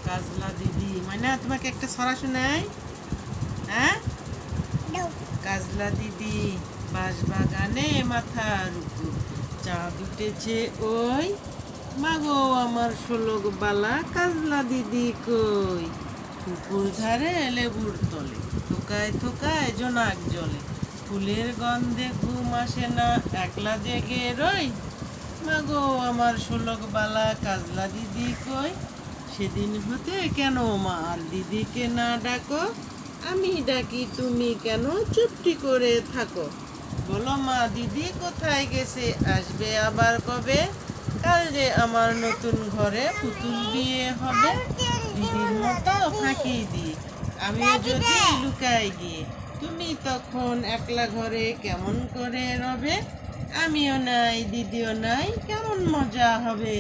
কাজলা দিদি মানে তোমাকে একটা ছড়া শোনাই। হ্যাঁ, কাজলা দিদি বাঁশবাগানে মাথার উপর চাঁদ উঠেছে ওই, মাগো আমার শোলক বালা কাজলা দিদি কই, পুকুর ধারে লেবুর তলে থোকায় থোকায় জোনাক জলে, ফুলের গন্ধে ঘুম আসে না একলা জেগে রই, মাগো আমার শোলক বালা কাজলা দিদি কই। সেদিন হতে কেন মা আর দিদিকে না ডাকো, আমি ডাকি তুমি কেন চুপটি করে থাকো, বলো মা দিদি কোথায় গেছে আসবে আবার কবে, কাল যে আমার নতুন ঘরে পুতুল বিয়ে হবে, দিদির মতো ফাঁকি দিয়ে আমিও যদি লুকাই গিয়ে, তুমি তখন একলা ঘরে কেমন করে রবে, আমিও নাই দিদিও নাই কেমন মজা হবে।